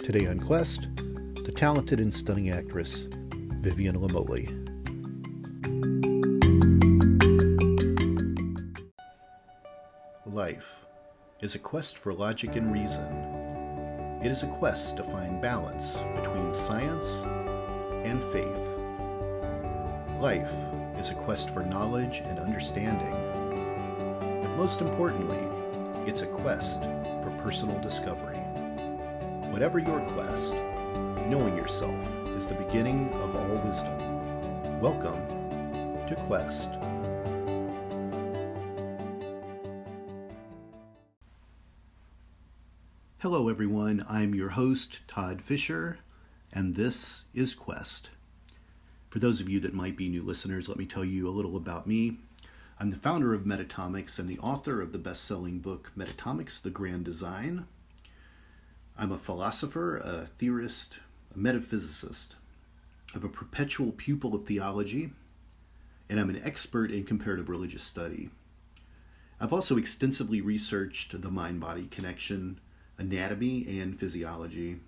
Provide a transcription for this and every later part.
Today on Quest, the talented and stunning actress, Vivian Lamolli. Life is a quest for logic and reason. It is a quest to find balance between science and faith. Life is a quest for knowledge and understanding. But most importantly, it's a quest for personal discovery. Whatever your quest, knowing yourself is the beginning of all wisdom. Welcome to Quest. Hello everyone, I'm your host, Todd Fischer, and this is Quest. For those of you that might be new listeners, let me tell you a little about me. I'm the founder of Metacortex and the author of the best-selling book, Metacortex, The Grand Design. I'm a philosopher, a theorist, a metaphysicist. I'm a perpetual pupil of theology, and I'm an expert in comparative religious study. I've also extensively researched the mind-body connection, anatomy, and physiology.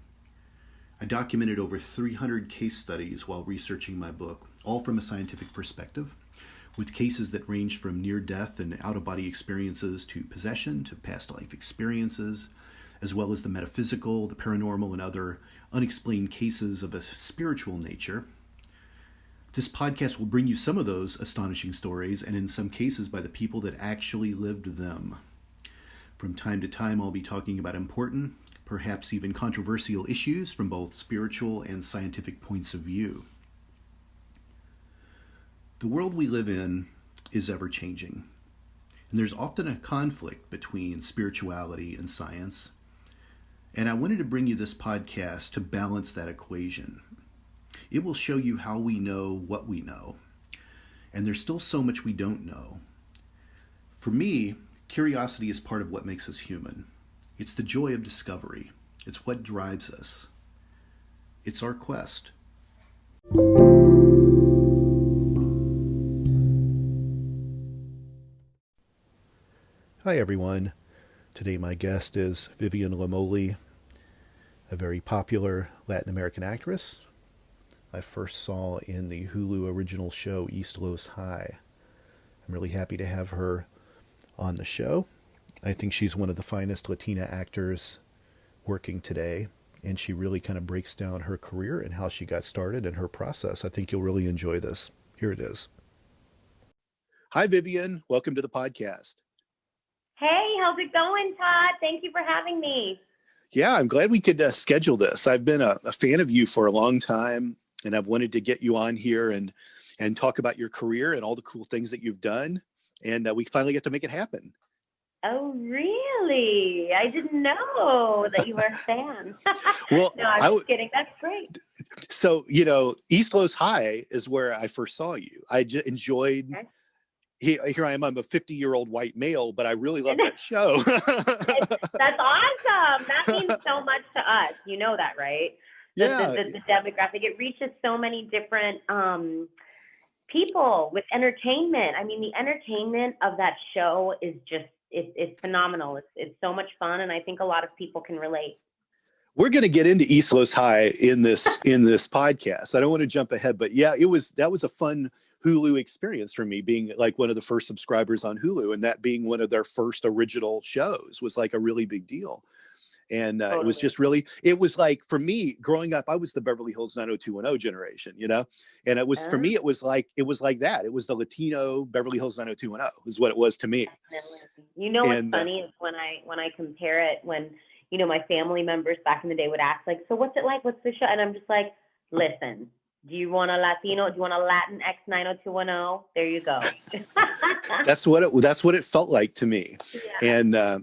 I documented over 300 case studies while researching my book, all from a scientific perspective, with cases that ranged from near-death and out-of-body experiences to possession to past life experiences, as well as the metaphysical, the paranormal, and other unexplained cases of a spiritual nature. This podcast will bring you some of those astonishing stories, and in some cases by the people that actually lived them. From time to time, I'll be talking about important, perhaps even controversial issues from both spiritual and scientific points of view. The world we live in is ever-changing, and there's often a conflict between spirituality and science. And I wanted to bring you this podcast to balance that equation. It will show you how we know what we know. And there's still so much we don't know. For me, curiosity is part of what makes us human. It's the joy of discovery. It's what drives us. It's our quest. Hi everyone. Today my guest is Vivian Lamolli, a very popular Latin American actress I first saw in the Hulu original show East Los High. I'm really happy to have her on the show. I think she's one of the finest Latina actors working today, and she really kind of breaks down her career and how she got started and her process. I think you'll really enjoy this. Here it is. Hi, Vivian. Welcome to the podcast. Hey, how's it going, Todd? Thank you for having me. Yeah, I'm glad we could schedule this. I've been a fan of you for a long time, and I've wanted to get you on here and talk about your career and all the cool things that you've done. And we finally get to make it happen. Oh, really? I didn't know that you were a fan. Well, no, I'm just kidding. That's great. So, East Los High is where I first saw you. I enjoyed... Okay. Here I am. I'm a 50-year-old white male, but I really love that show. That's awesome. That means so much to us. You know that, right? The demographic. It reaches so many different people with entertainment. I mean, the entertainment of that show is just, it's phenomenal. It's so much fun, and I think a lot of people can relate. We're going to get into East Los High in this podcast. I don't want to jump ahead, but yeah, that was a fun Hulu experience for me, being like one of the first subscribers on Hulu, and that being one of their first original shows was like a really big deal. And Totally. It was just really, it was like, for me growing up, I was the Beverly Hills 90210 generation, and it was, for me, it was like that. It was the Latino Beverly Hills 90210 is what it was to me. What's funny is when I compare it, when, my family members back in the day would ask like, so what's it like? What's the show? And I'm just like, listen, do you want a Latino? Do you want a Latin X 90210? There you go. That's what it felt like to me. Yeah. And a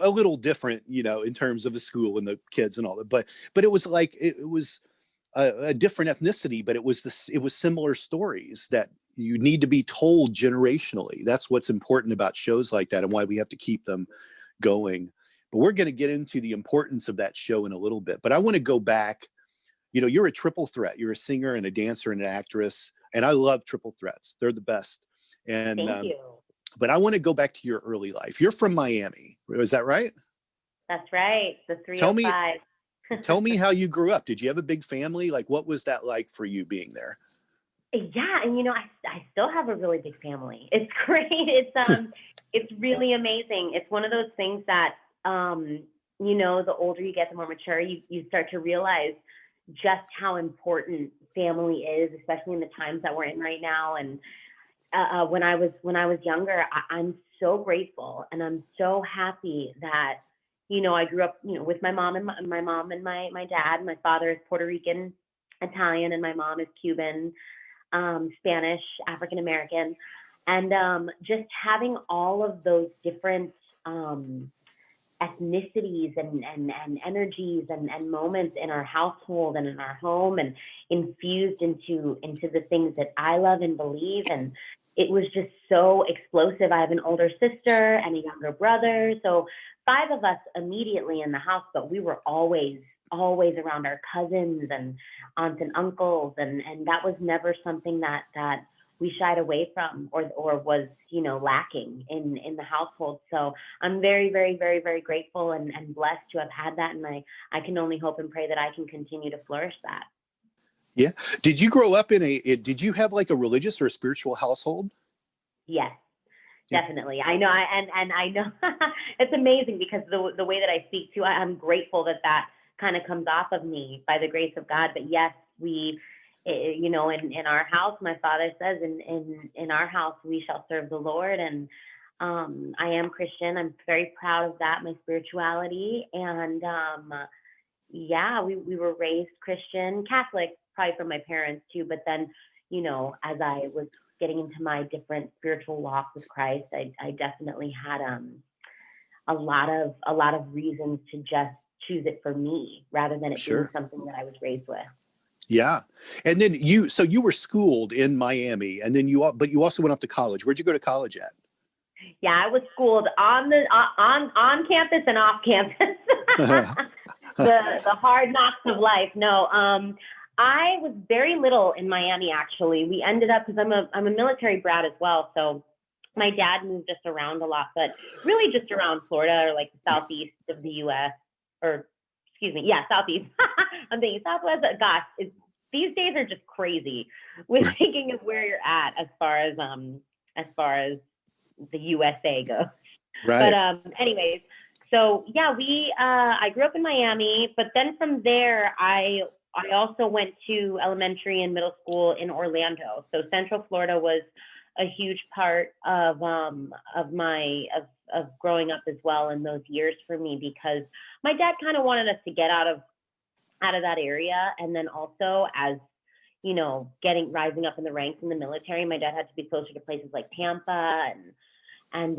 little different, in terms of the school and the kids and all that, but it was like, it was a different ethnicity, but it was similar stories that you need to be told generationally. That's what's important about shows like that and why we have to keep them going. But we're going to get into the importance of that show in a little bit, but I want to go back. You're a triple threat. You're a singer and a dancer and an actress. And I love triple threats. They're the best. And Thank you. But I want to go back to your early life. You're from Miami. Is that right? That's right. The 305. Tell me how you grew up. Did you have a big family? Like, what was that like for you being there? Yeah, and I still have a really big family. It's great. It's really amazing. It's one of those things that the older you get, the more mature you start to realize just how important family is, especially in the times that we're in right now. And when I was younger, I'm so grateful and I'm so happy that I grew up with my mom and my dad. My father is Puerto Rican, Italian, and my mom is Cuban, Spanish, African American, and just having all of those different ethnicities and energies and moments in our household and in our home and infused into the things that I love and believe. And it was just so explosive. I have an older sister and a younger brother, so 5 of us immediately in the house, but we were always around our cousins and aunts and uncles, and that was never something that we shied away from or was lacking in the household. So I'm very, very, very, very grateful and blessed to have had that, and I can only hope and pray that I can continue to flourish that. Yeah. Did you grow up did you have like a religious or a spiritual household? Yes. Definitely. I know. And I know it's amazing because the way that I speak to, I'm grateful that kind of comes off of me by the grace of God. But yes, we, in our house, my father says in our house, we shall serve the Lord. And I am Christian. I'm very proud of that, my spirituality. And we were raised Christian, Catholic, probably from my parents too. But then, as I was getting into my different spiritual walk with Christ, I definitely had a lot of reasons to just choose it for me rather than it being something that I was raised with. Yeah. And then you were schooled in Miami, and then but you also went off to college. Where'd you go to college at? Yeah, I was schooled on campus and off campus. the hard knocks of life. No, I was very little in Miami, actually. We ended up, because I'm a military brat as well, so my dad moved us around a lot, but really just around Florida or like the southeast of the U.S. Southeast. I'm thinking Southwest. Gosh, these days are just crazy with thinking of where you're at as far as the USA goes. Right. But anyways, so yeah, I grew up in Miami, but then from there I also went to elementary and middle school in Orlando. So Central Florida was a huge part of growing up as well in those years for me, because my dad kind of wanted us to get out of that area. And then also, as rising up in the ranks in the military, my dad had to be closer to places like Tampa and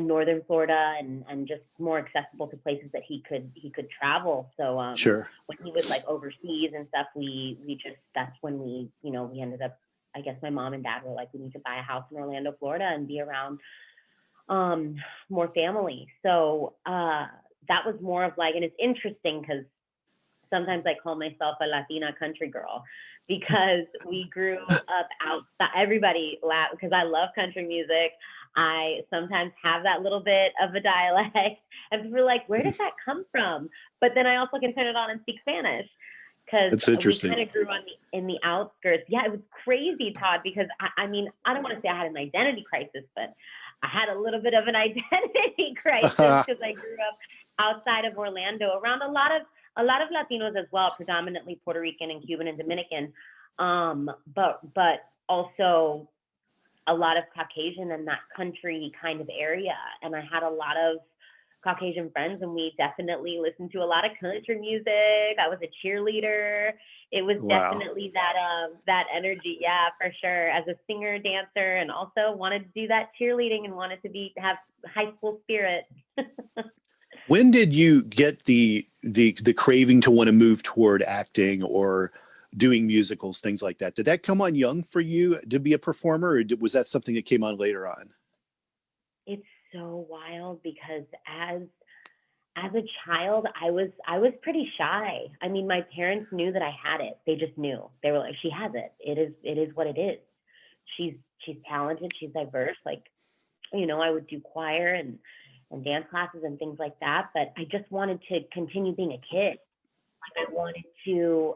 northern Florida and just more accessible to places that he could travel. So when he was like overseas and stuff, that's when we ended up, I guess my mom and dad were like, we need to buy a house in Orlando, Florida and be around more family. So that was more of like, and it's interesting because sometimes I call myself a Latina country girl, because we grew up outside. Everybody laugh because I love country music. I sometimes have that little bit of a dialect, and people are like, where does that come from? But then I also can turn it on and speak Spanish, because we kind of grew in the outskirts. Yeah, it was crazy, Todd, because I mean, I don't want to say I had an identity crisis, but I had a little bit of an identity crisis because I grew up outside of Orlando around a lot of Latinos as well, predominantly Puerto Rican and Cuban and Dominican, but also a lot of Caucasian in that country kind of area. And I had a lot of Caucasian friends, and we definitely listened to a lot of country music. I was a cheerleader. It was definitely that energy. Yeah, for sure. As a singer, dancer, and also wanted to do that cheerleading and wanted to have high school spirit. When did you get the craving to want to move toward acting or doing musicals, things like that? Did that come on young for you to be a performer, or was that something that came on later on? It's so wild because as a child, I was pretty shy. I mean, my parents knew that I had it. They just knew. They were like, she has it. It is what it is. She's talented. She's diverse. Like, I would do choir and dance classes and things like that. But I just wanted to continue being a kid. like I wanted to,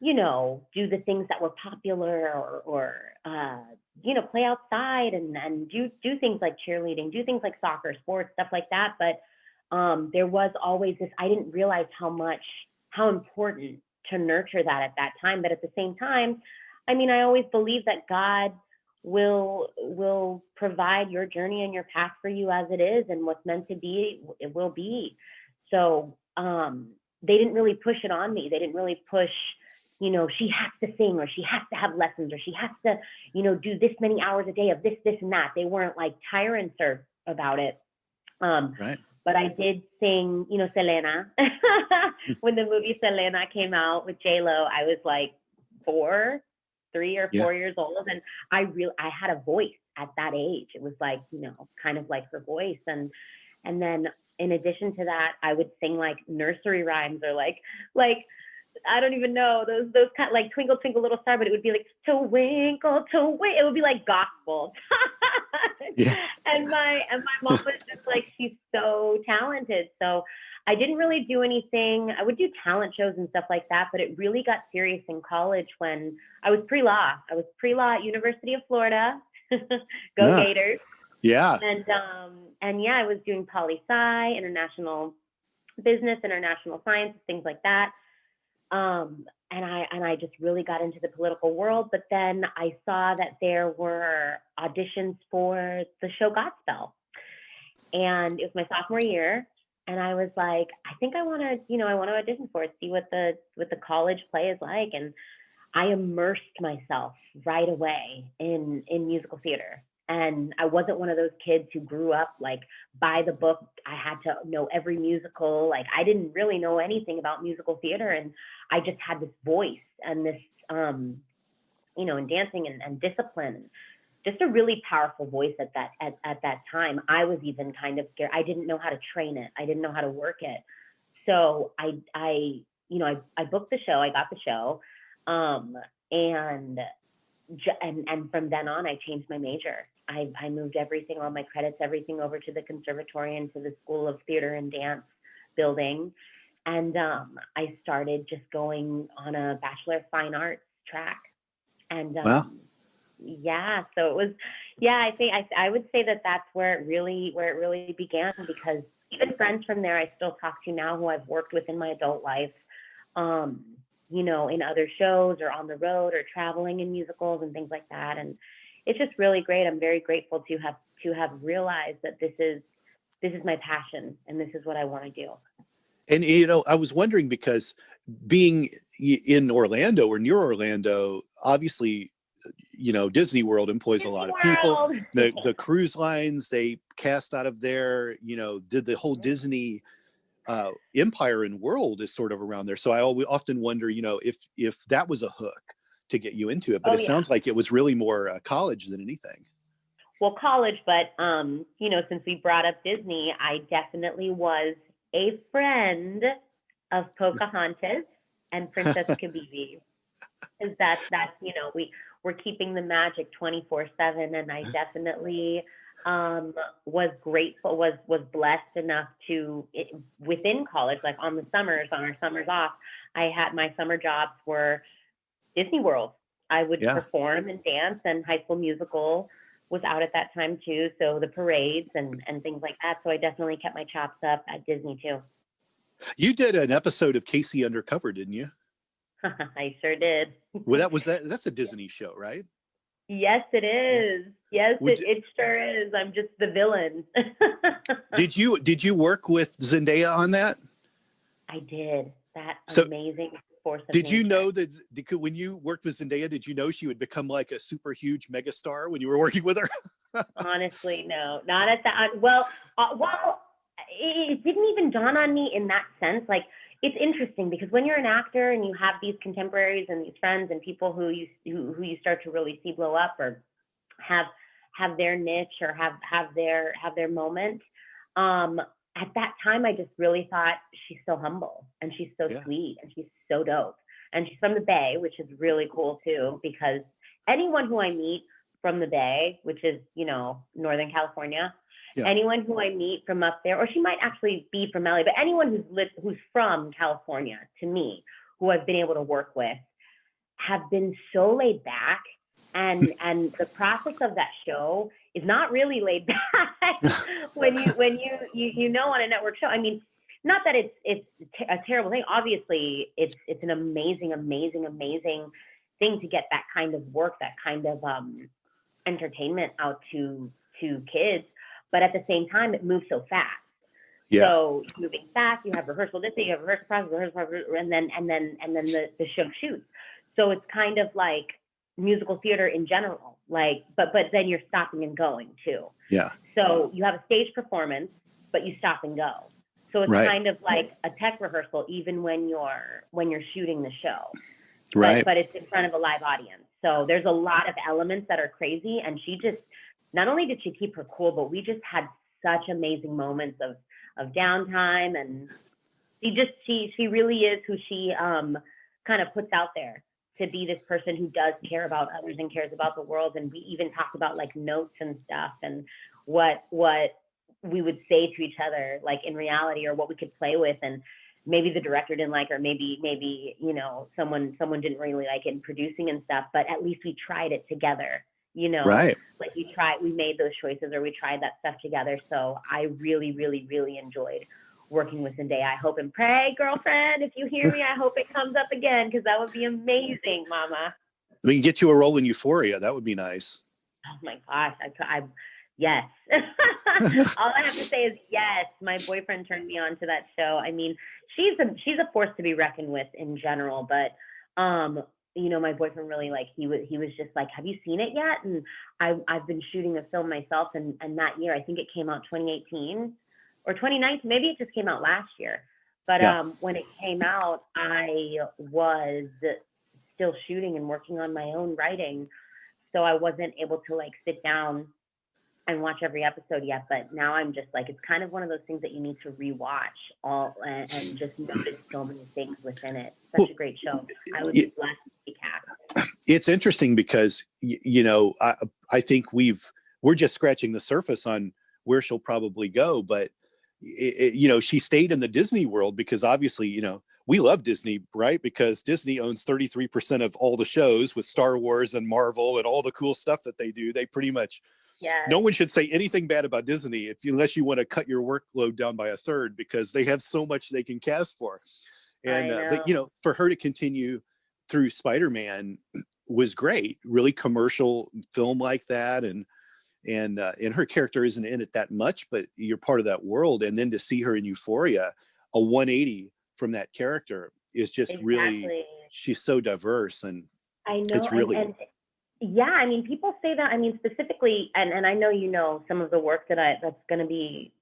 you know, do the things that were popular or you know, play outside and do things like cheerleading, do things like soccer, sports, stuff like that. But there was always this, I didn't realize how important to nurture that at that time. But at the same time, I mean, I always believe that God will provide your journey and your path for you as it is, and what's meant to be, it will be. So they didn't really push it on me. They didn't really push, you know, she has to sing, or she has to have lessons, or she has to, you know, do this many hours a day of this, and that. They weren't like tyrants about it. Right. But I did sing, you know, Selena. When the movie Selena came out with J-Lo, I was like 3 or 4 years old. And I had a voice at that age. It was like, you know, kind of like her voice. And then in addition to that, I would sing like nursery rhymes, or like, I don't even know, those kind of like Twinkle Twinkle Little Star, but it would be like twinkle twinkle. It would be like gospel. And my mom was just like, she's so talented. So I didn't really do anything. I would do talent shows and stuff like that, but it really got serious in college when I was pre-law. I was pre-law at University of Florida. Go Gators. Yeah. And yeah, I was doing poli-sci, international business, international science, things like that. And I just really got into the political world. But then I saw that there were auditions for the show Godspell, and it was my sophomore year. And I was like, I think I want to audition for it, see what the college play is like. And I immersed myself right away in musical theater. And I wasn't one of those kids who grew up like by the book. I had to know every musical. Like, I didn't really know anything about musical theater. And I just had this voice and this, you know, and dancing and discipline, just a really powerful voice at that time. I was even kind of scared. I didn't know how to train it. I didn't know how to work it. So I booked the show. I got the show. And from then on, I changed my major. I moved everything, all my credits, everything over to the conservatory and to the School of Theater and Dance building. And I started just going on a Bachelor of Fine Arts track. And wow. Yeah, so it was, I think I would say that that's where it really began, because even friends from there I still talk to now who I've worked with in my adult life, you know, in other shows or on the road or traveling in musicals and things like that. And it's just really great. I'm very grateful to have realized that this is my passion and this is what I want to do. And, you know, I was wondering, because being in Orlando or near Orlando, obviously, you know, Disney World employs a lot of people. The cruise lines, they cast out of there, you know, did the whole Disney empire and world is sort of around there. So I often wonder, you know, if that was a hook to get you into it, but sounds like it was really more college than anything. Well, college, but you know, since we brought up Disney, I definitely was a friend of Pocahontas and Princess Kabibi. Because that's you know, we're keeping the magic 24/7, and I definitely was grateful, was blessed enough to, within college, like on our summers off, I had, my summer jobs were Disney World. I would perform and dance, and High School Musical was out at that time too. So the parades and things like that. So I definitely kept my chops up at Disney too. You did an episode of Casey Undercover, didn't you? I sure did. Well, that's a Disney show, right? Yes, it is. Yeah. Yes, it sure is. I'm just the villain. Did you work with Zendaya on that? I did. That amazing force of Did nature. you know that when you worked with Zendaya, did you know she would become like a super huge megastar when you were working with her? Honestly, no, not at that. Well, it didn't even dawn on me in that sense. Like, it's interesting because when you're an actor and you have these contemporaries and these friends and people who you start to really see blow up or have their niche or have their moment. At that time, I just really thought, she's so humble and she's so sweet and she's so dope. And she's from the Bay, which is really cool too, because anyone who I meet from the Bay, which is, you know, Northern California, Yeah. Anyone who I meet from up there, or she might actually be from LA, but anyone who's from California, to me, who I've been able to work with, have been so laid back, and the process of that show is not really laid back when you know, on a network show. I mean, not that it's a terrible thing. Obviously, it's an amazing thing to get that kind of work, that kind of entertainment out to kids. But at the same time, it moves so fast. Yeah. So moving fast, you have rehearsal this day, you have rehearsal process, and then the show shoots. So it's kind of like musical theater in general, like, but then you're stopping and going too. Yeah. So you have a stage performance, but you stop and go. So it's Right. kind of like a tech rehearsal, even when you're shooting the show. Right. But it's in front of a live audience. So there's a lot of elements that are crazy. And she just, not only did she keep her cool, but we just had such amazing moments of downtime. And she really is who she kind of puts out there to be this person who does care about others and cares about the world. And we even talked about like notes and stuff and what we would say to each other, like in reality, or what we could play with. And maybe the director didn't like, or maybe, you know, someone didn't really like it in producing and stuff, but at least we tried it together, you know, Right. like we made those choices, or we tried that stuff together. So I really, really, really enjoyed working with Zendaya. I hope and pray, girlfriend, if you hear me, I hope it comes up again, because that would be amazing, mama. We can get you a role in Euphoria. That would be nice. Oh my gosh. Yes. All I have to say is yes. My boyfriend turned me on to that show. I mean, she's a force to be reckoned with in general, but you know, my boyfriend really, like, he was just like, have you seen it yet? And I've been shooting the film myself, and that year, I think it came out 2018 or 2019, maybe it just came out last year. But Yeah. when it came out, I was still shooting and working on my own writing, so I wasn't able to like sit down and watch every episode yet. But now I'm just like, it's kind of one of those things that you need to rewatch all and just notice so many things within it. Such a great show. I would be blessed to be cast. It's interesting because, you know, I think we're just scratching the surface on where she'll probably go. But, you know, she stayed in the Disney world because obviously, you know, we love Disney, right? Because Disney owns 33% of all the shows with Star Wars and Marvel and all the cool stuff that they do. They pretty much, no one should say anything bad about Disney unless you want to cut your workload down by a third, because they have so much they can cast for. And, but, you know, for her to continue through Spider-Man was great, really commercial film like that. And her character isn't in it that much, but you're part of that world. And then to see her in Euphoria, a 180 from that character is just really, she's so diverse. And I know, it's really, and yeah, I mean, people say that, I mean, specifically, and I know, you know, some of the work that's going to be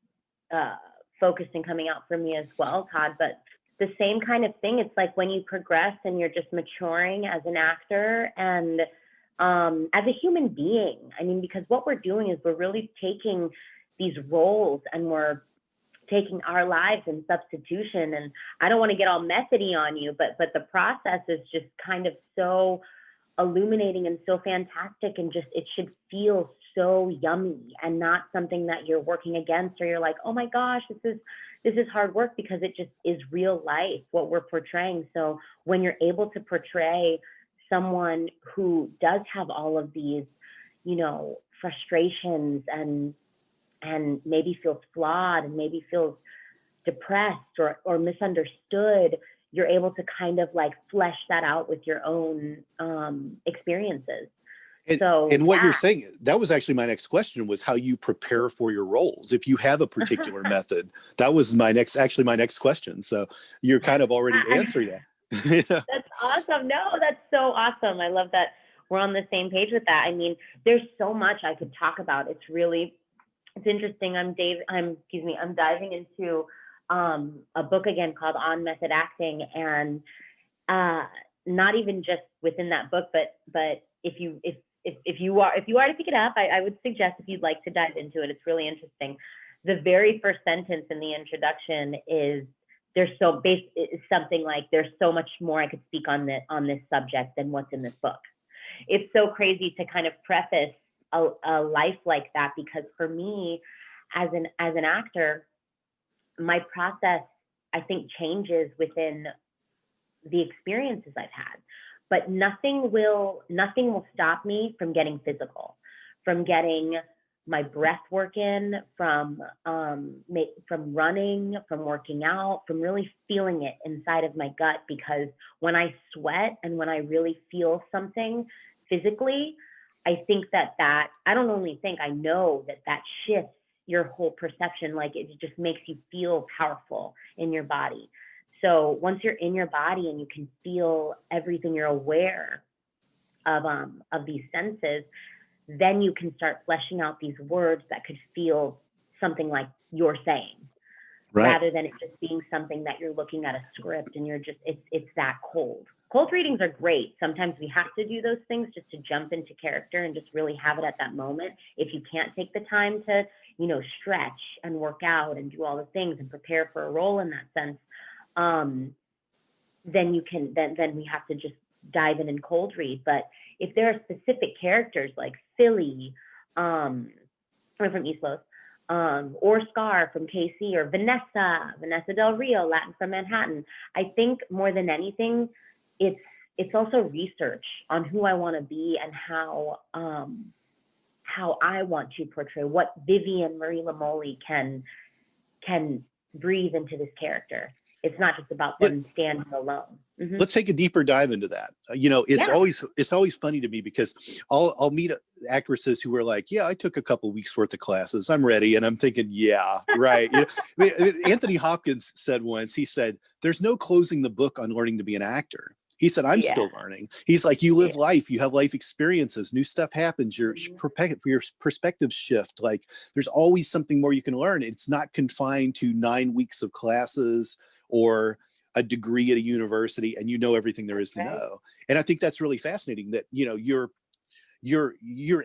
focused and coming out for me as well, Todd, but the same kind of thing. It's like when you progress and you're just maturing as an actor and as a human being. I mean, because what we're doing is we're really taking these roles and we're taking our lives in substitution. And I don't want to get all methody on you, but the process is just kind of so illuminating and so fantastic, and just, it should feel so yummy and not something that you're working against, or you're like, oh my gosh, this is hard work, because it just is real life, what we're portraying. So when you're able to portray someone who does have all of these, you know, frustrations and maybe feels flawed and maybe feels depressed or misunderstood, you're able to kind of like flesh that out with your own experienneces. And what you're saying, that was actually my next question, was how you prepare for your roles. If you have a particular method, that was my next question. So you're kind of already answering that. That's awesome. No, that's so awesome. I love that we're on the same page with that. I mean, there's so much I could talk about. It's interesting. I'm diving into a book again called On Method Acting, and not even just within that book, but if you are to pick it up, I would suggest, if you'd like to dive into it, it's really interesting. The very first sentence in the introduction is, something like, there's so much more I could speak on this subject than what's in this book. It's so crazy to kind of preface a life like that, because for me, as an actor, my process, I think, changes within the experiences I've had, but nothing will stop me from getting physical, from getting my breath work in, from running, from working out, from really feeling it inside of my gut. Because when I sweat and when I really feel something physically, I think that I don't only think, I know that shifts your whole perception. Like, it just makes you feel powerful in your body. So once you're in your body and you can feel everything, you're aware of these senses, then you can start fleshing out these words that could feel something like you're saying, right, rather than it just being something that you're looking at a script and you're just, it's that cold. Cold readings are great. Sometimes we have to do those things just to jump into character and just really have it at that moment. If you can't take the time to, stretch and work out and do all the things and prepare for a role in that sense, then we have to just dive in and cold read. But if there are specific characters like Philly, or from East Los, or Scar from KC, or Vanessa Del Rio, Latin from Manhattan, I think more than anything, it's also research on who I want to be and how I want to portray, what Vivian Lamolli can breathe into this character. It's not just about them standing alone. Mm-hmm. Let's take a deeper dive into that. It's always funny to me because I'll meet actresses who are like, yeah, I took a couple weeks worth of classes, I'm ready. And I'm thinking, yeah, right. Anthony Hopkins said once, he said, there's no closing the book on learning to be an actor. He said, I'm still learning. He's like, you live life, you have life experiences, new stuff happens, your perspectives shift. Like, there's always something more you can learn. It's not confined to 9 weeks of classes or a degree at a university and everything there is to know. And I think that's really fascinating that, you're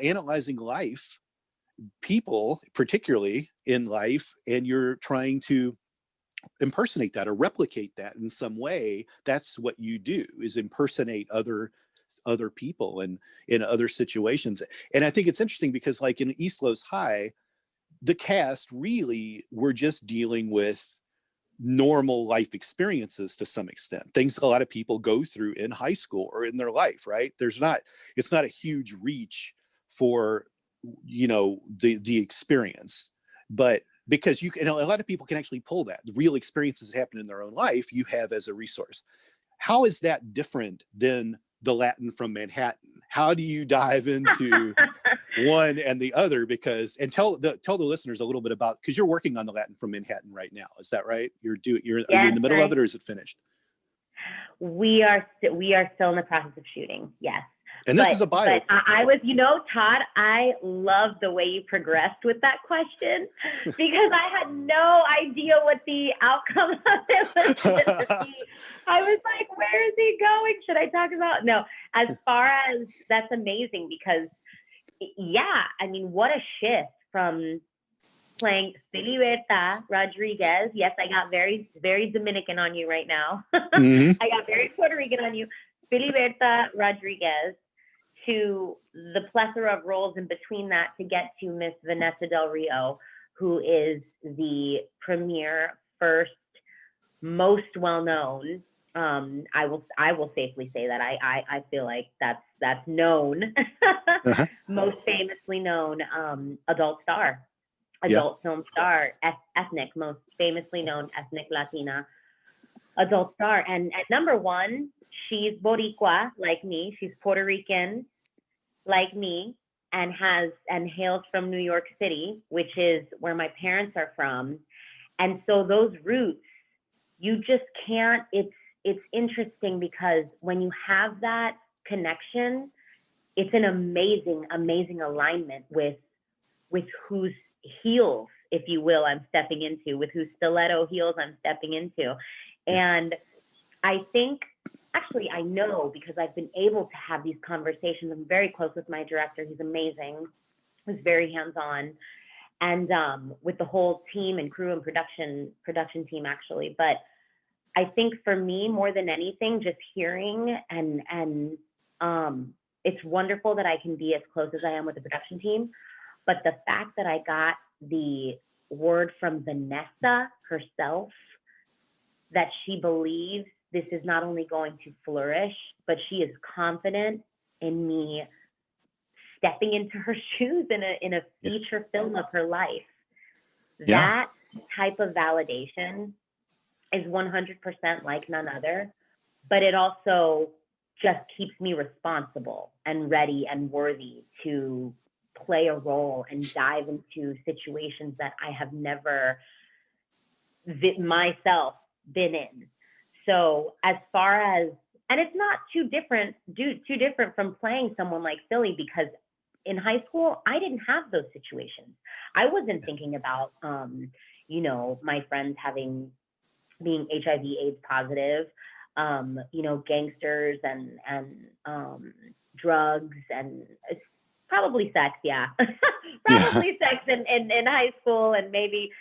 analyzing life, people, particularly in life, and you're trying to impersonate that or replicate that in some way. That's what you do, is impersonate other people and in other situations. And I think it's interesting because, like, in East Los High, the cast really were just dealing with normal life experiences to some extent, things a lot of people go through in high school or in their life, right? It's not a huge reach for, the experience, but because a lot of people can actually pull that. The real experiences that happen in their own life, you have as a resource. How is that different than the Latin from Manhattan? How do you dive into one and the other? And tell the listeners a little bit about, because you're working on the Latin from Manhattan right now. Is that right? Are you in the middle of it, or is it finished? We are still in the process of shooting. Yes. And this is a bio. But I was, Todd, I love the way you progressed with that question, because I had no idea what the outcome of it was going to be. I was like, where is he going? Should I talk about? No, as far as, that's amazing, because what a shift from playing Filiberta Rodriguez. Yes, I got very, very Dominican on you right now. Mm-hmm. I got very Puerto Rican on you. Filiberta Rodriguez, to the plethora of roles in between that to get to Miss Vanessa Del Rio, who is the premier, first, most well-known. I will safely say that I feel like that's known, uh-huh. Most famously known adult film star, ethnic, most famously known ethnic Latina adult star. And at number one, she's Boricua, like me. She's Puerto Rican, like me, and hails from New York City, which is where my parents are from. And so those roots, you just can't, it's interesting, because when you have that connection, it's an amazing, amazing alignment with whose heels, if you will, I'm stepping into, with whose stiletto heels I'm stepping into. And I think, actually, I know, because I've been able to have these conversations. I'm very close with my director. He's amazing. He's very hands-on, and with the whole team and crew and production team, actually. But I think for me, more than anything, just hearing and it's wonderful that I can be as close as I am with the production team. But the fact that I got the word from Vanessa herself that she believes this is not only going to flourish, but she is confident in me stepping into her shoes in a feature film of her life. That type of validation is 100% like none other, but it also just keeps me responsible and ready and worthy to play a role and dive into situations that I have never myself been in. So as far as, and it's not too different from playing someone like Philly, because in high school, I didn't have those situations. I wasn't thinking about, you know, my friends being HIV/AIDS positive, you know, gangsters and drugs, and it's probably sex, probably sex in high school, and maybe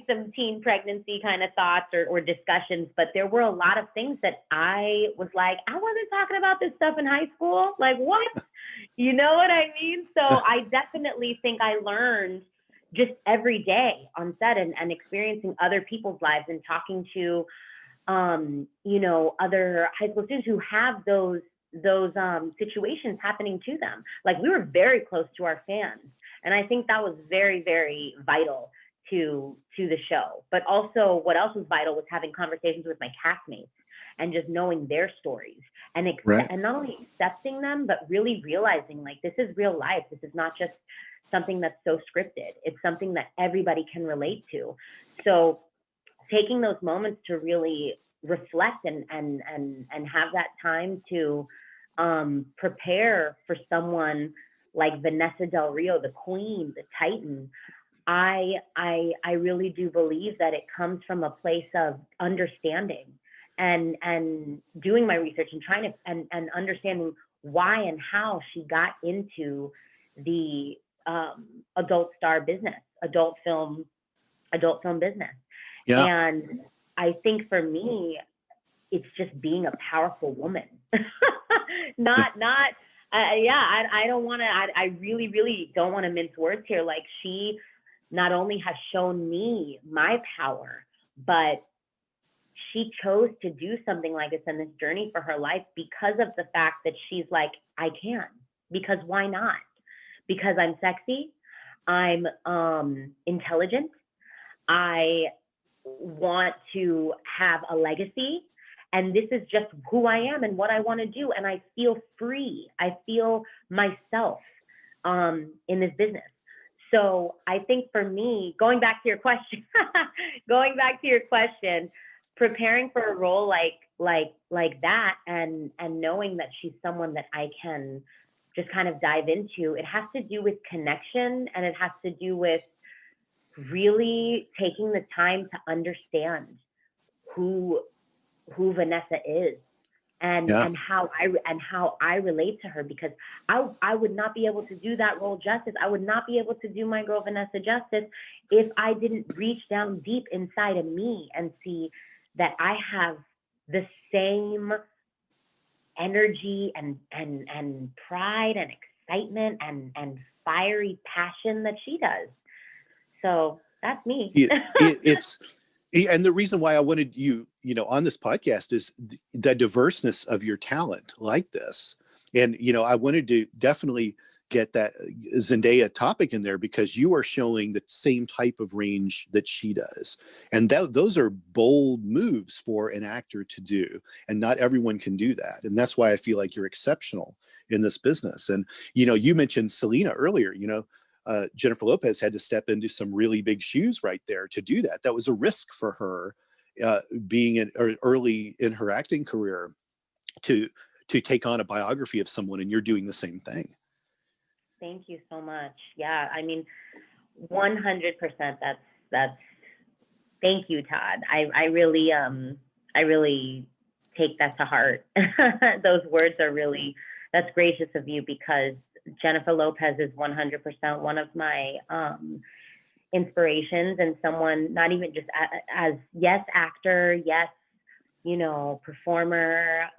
some teen pregnancy kind of thoughts or discussions. But there were a lot of things that I was like, I wasn't talking about this stuff in high school. Like, what? You know what I mean? So I definitely think I learned just every day on set and experiencing other people's lives and talking to, you know, other high school students who have those situations happening to them. Like, we were very close to our fans. And I think that was very, very vital to the show. But also what else was vital was having conversations with my castmates and just knowing their stories and and not only accepting them, but really realizing, like, this is real life. This is not just something that's so scripted. It's something that everybody can relate to. So taking those moments to really reflect and have that time to prepare for someone like Vanessa Del Rio, the queen, the titan, I really do believe that it comes from a place of understanding and doing my research and trying to and understanding why and how she got into the adult film business. Yeah. And I think for me, it's just being a powerful woman. I don't want to, I really, really don't want to mince words here. Like, she not only has shown me my power, but she chose to do something like this in this journey for her life because of the fact that she's like, I can, because why not? Because I'm sexy, I'm intelligent, I want to have a legacy, and this is just who I am and what I want to do, and I feel free. I feel myself in this business. So I think for me, going back to your question, preparing for a role like that, and knowing that she's someone that I can just kind of dive into, it has to do with connection, and it has to do with really taking the time to understand who Vanessa is and how I relate to her, because I would not be able to do that role justice. I would not be able to do my girl Vanessa justice if I didn't reach down deep inside of me and see that I have the same energy and pride and excitement and fiery passion that she does. So that's me. And the reason why I wanted you on this podcast is the diverseness of your talent like this. And, I wanted to definitely get that Zendaya topic in there, because you are showing the same type of range that she does. And those are bold moves for an actor to do. And not everyone can do that. And that's why I feel like you're exceptional in this business. And, you mentioned Selena earlier, Jennifer Lopez had to step into some really big shoes right there to do that. That was a risk for her being early in her acting career to take on a biography of someone, and you're doing the same thing. Thank you so much. Yeah, I mean, 100%. That's. Thank you, Todd. I really take that to heart. Those words are really, that's gracious of you, because Jennifer Lopez is 100% one of my inspirations, and someone not even just as yes, actor, yes, performer,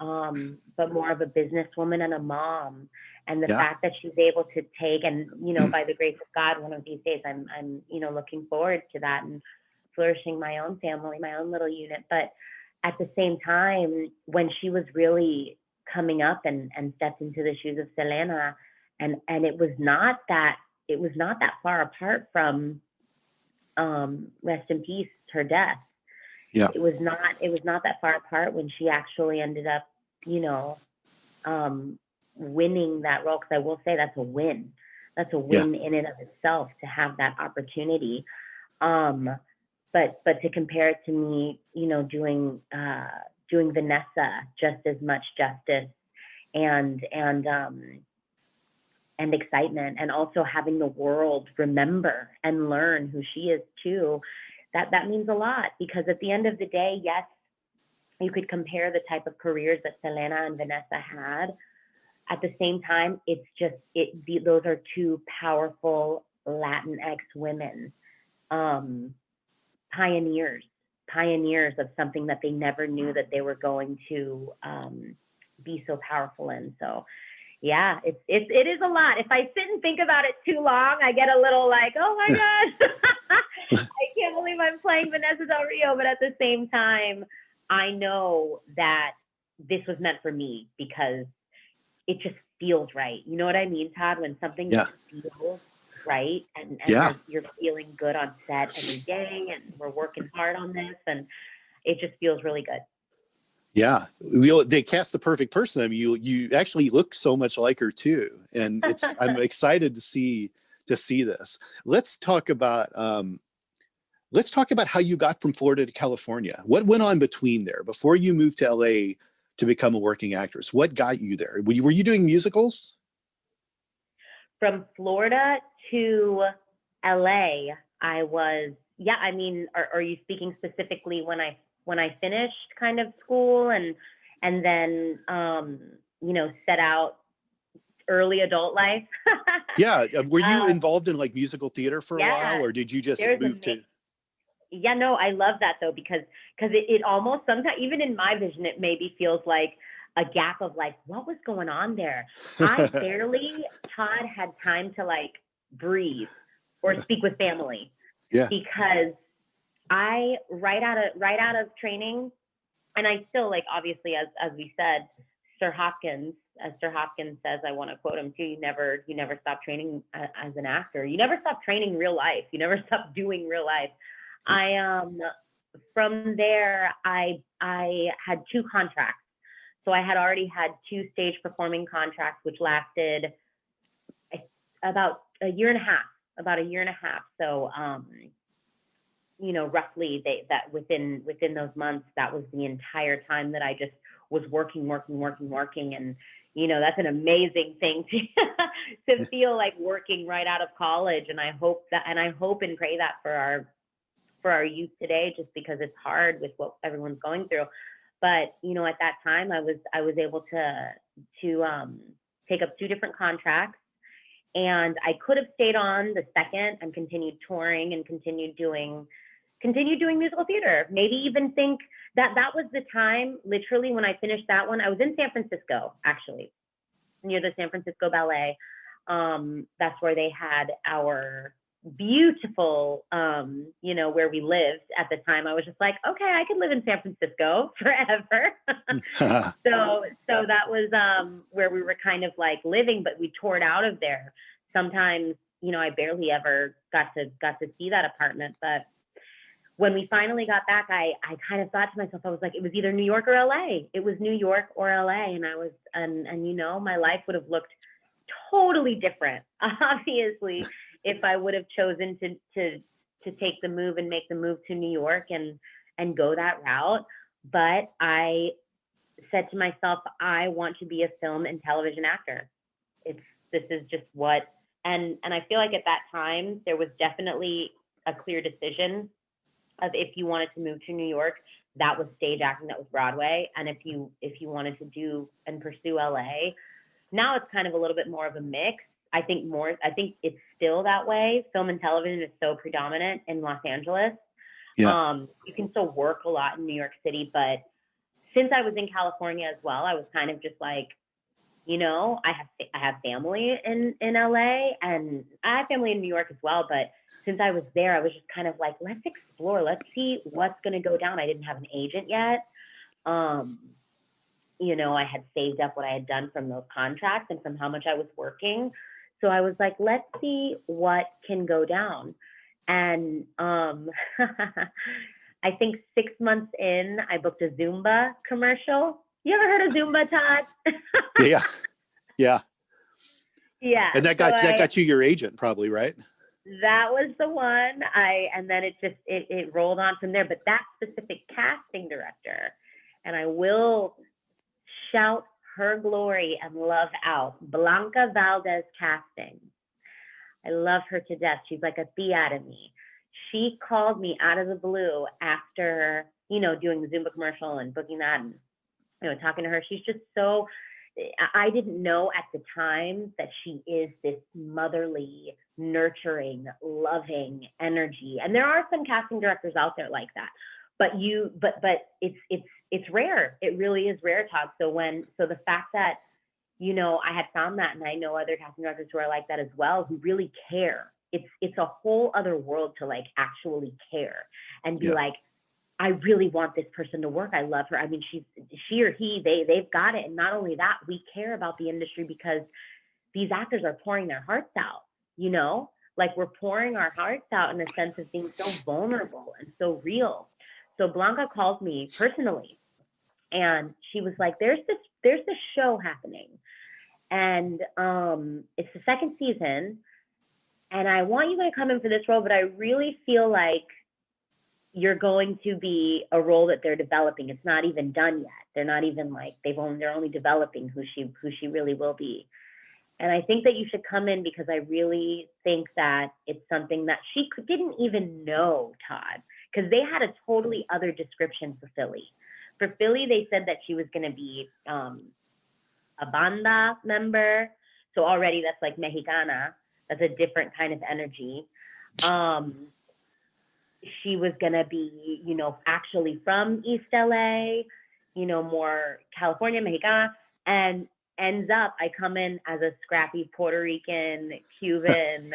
but more of a businesswoman and a mom. And the fact that she's able to take, and, you know, by the grace of God, one of these days I'm, you know, looking forward to that and flourishing my own family, my own little unit. But at the same time, when she was really coming up and stepped into the shoes of Selena, and it was not that far apart from, rest in peace, her death. Yeah. It was not that far apart when she actually ended up, you know, winning that role. Because I will say that's a win. That's a win in and of itself to have that opportunity. But to compare it to me, you know, doing Vanessa just as much justice and excitement, and also having the world remember and learn who she is too, that means a lot. Because at the end of the day, yes, you could compare the type of careers that Selena and Vanessa had. At the same time, it's just, those are two powerful Latinx women, pioneers of something that they never knew that they were going to be so powerful in. So yeah, it is a lot. If I sit and think about it too long, I get a little like, oh my God, I can't believe I'm playing Vanessa Del Rio. But at the same time, I know that this was meant for me because it just feels right. You know what I mean, Todd? When something just feels right, and you're feeling good on set every day, and we're working hard on this, and it just feels really good. Yeah, they cast the perfect person. I mean, you actually look so much like her too, and I'm excited to see this. Let's talk about how you got from Florida to California. What went on between there before you moved to LA to become a working actress? What got you there? Were you doing musicals? From Florida to LA, I was, I mean, are you speaking specifically when I finished kind of school and then, you know, set out early adult life? Yeah. Were you involved in like musical theater for a while, or did you just move to? Yeah, no, I love that though, because it almost sometimes, even in my vision, it maybe feels like a gap of like, what was going on there? I barely, Todd, had time to like breathe or speak with family. Yeah. Because I, right out of training, and I still, like, obviously, as we said, as Sir Hopkins says, I want to quote him too, you never stop training as an actor. You never stop training real life. You never stop doing real life. From there, I had 2 contracts. So I had already had 2 stage performing contracts, which lasted about a year and a half. So, you know, roughly that within those months, that was the entire time that I just was working. And, you know, that's an amazing thing to feel like working right out of college. And I hope and pray that for our youth today, just because it's hard with what everyone's going through. But, you know, at that time I was able to take up 2 different contracts, and I could have stayed on the second and continued touring and continued doing musical theater. Maybe even think that was the time, literally, when I finished that one. I was in San Francisco, actually, near the San Francisco Ballet. That's where they had our beautiful, you know, where we lived at the time. I was just like, okay, I could live in San Francisco forever. So that was where we were kind of like living, but we toured out of there. Sometimes, you know, I barely ever got to see that apartment. But when we finally got back, I kind of thought to myself, I was like, it was either New York or LA. It was New York or LA. And I was, and you know, my life would have looked totally different, obviously, if I would have chosen to take the move and make the move to New York and go that route. But I said to myself, I want to be a film and television actor. This is just what, and I feel like at that time, there was definitely a clear decision of, if you wanted to move to New York, that was stage acting, that was Broadway. And if you wanted to do and pursue LA, now it's kind of a little bit more of a mix. I think it's still that way. Film and television is so predominant in Los Angeles. Yeah. You can still work a lot in New York City, but since I was in California as well, I was kind of just like, I have family in LA, and I have family in New York as well. But since I was there, I was just kind of like, let's explore, let's see what's going to go down. I didn't have an agent yet. I had saved up what I had done from those contracts and from how much I was working. So I was like, let's see what can go down. And I think 6 months in, I booked a Zumba commercial. You ever heard of Zumba, Todd? Yeah. Yeah. Yeah. And that got you your agent probably, right? That was the one. And then it rolled on from there. But that specific casting director, and I will shout her glory and love out, Blanca Valdez Casting. I love her to death. She's like a Thea to me. She called me out of the blue after, doing the Zumba commercial and booking that and, talking to her. She's just so, I didn't know at the time that she is this motherly, nurturing, loving energy. And there are some casting directors out there like that. But it's rare. It really is rare, Todd. So the fact that, I had found that, and I know other casting directors who are like that as well, who really care. It's a whole other world to like actually care and be like, I really want this person to work. I love her. I mean, she or he, they've got it. And not only that, we care about the industry because these actors are pouring their hearts out, like we're pouring our hearts out in a sense of being so vulnerable and so real. So Blanca called me personally, and she was like, there's this show happening, and it's the second season, and I want you to come in for this role, but I really feel like you're going to be a role that they're developing. It's not even done yet. They're not even like, they're only developing who she really will be. And I think that you should come in because I really think that it's something that she didn't even know, Todd, because they had a totally other description for Philly. For Philly, they said that she was going to be a banda member. So already that's like Mexicana. That's a different kind of energy. She was going to be, actually from East LA, more California, Mexicana, and ends up, I come in as a scrappy Puerto Rican, Cuban,